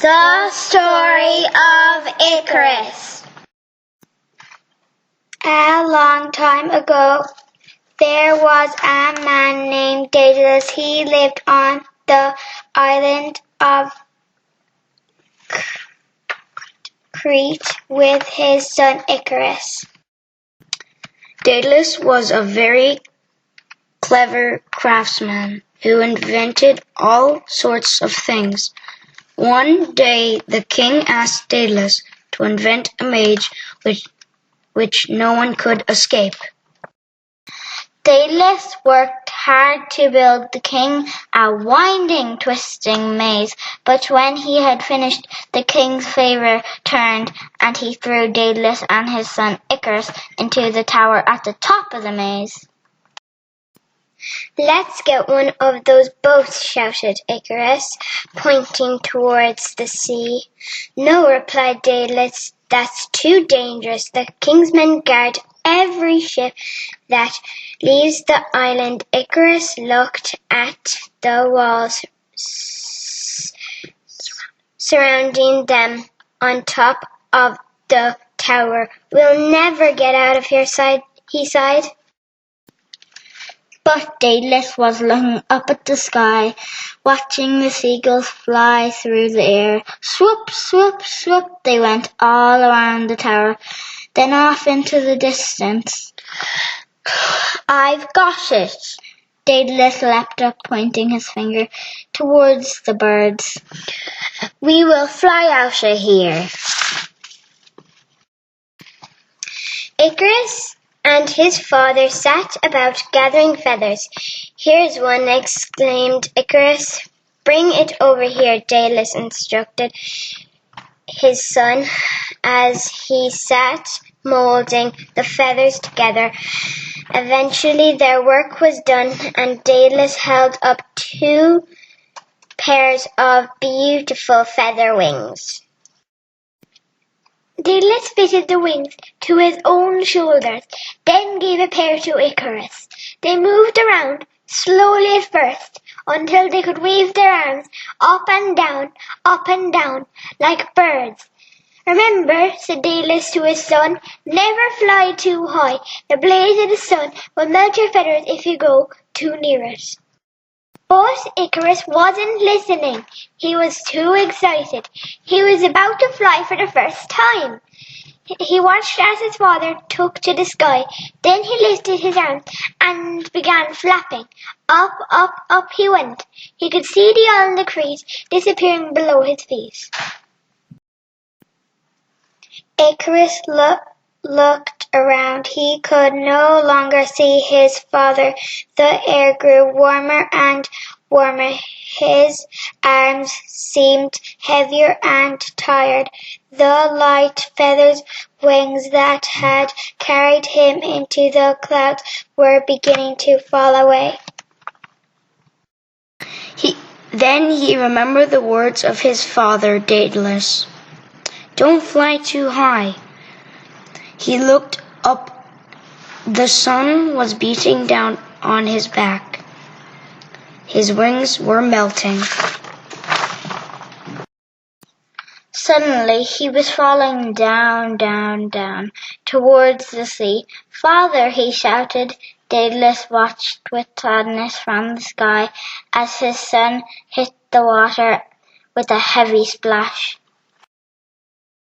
The Story of Icarus. A long time ago, there was a man named Daedalus. He lived on the island of Crete with his son Icarus. Daedalus was a very clever craftsman who invented all sorts of things. One day the king asked Daedalus to invent a maze which no one could escape. Daedalus worked hard to build the king a winding, twisting maze, but when he had finished, the king's favour turned, and he threw Daedalus and his son Icarus into the tower at the top of the maze. "Let's get one of those boats," shouted Icarus, pointing towards the sea. "No," replied Daedalus, "that's too dangerous. The king's men guard every ship that leaves the island." Icarus looked at the walls surrounding them on top of the tower. "We'll never get out of here," he sighed. But Daedalus was looking up at the sky, watching the seagulls fly through the air. Swoop, swoop, swoop, they went all around the tower, then off into the distance. "I've got it!" Daedalus leapt up, pointing his finger towards the birds. "We will fly out of here." Icarus and his father sat about gathering feathers. "Here's one," exclaimed Icarus. "Bring it over here," Daedalus instructed his son as he sat molding the feathers together. Eventually their work was done, and Daedalus held up 2 pairs of beautiful feather wings. Daedalus fitted the wings to his own shoulders, then gave a pair to Icarus. They moved around, slowly at first, until they could wave their arms up and down, like birds. "Remember," said Daedalus to his son, "never fly too high. The blaze of the sun will melt your feathers if you go too near it." But Icarus wasn't listening. He was too excited. He was about to fly for the first time. He watched as his father took to the sky. Then he lifted his arms and began flapping. Up, up, up he went. He could see the island of Crete disappearing below his feet. Icarus looked around. He could no longer see his father. The air grew warmer and warmer. His arms seemed heavier and tired. The light feathered wings that had carried him into the clouds were beginning to fall away. Then he remembered the words of his father, Daedalus. "Don't fly too high." He looked up. The sun was beating down on his back. His wings were melting. Suddenly he was falling down, down, down, towards the sea. "Father," he shouted. Daedalus watched with sadness from the sky as his son hit the water with a heavy splash.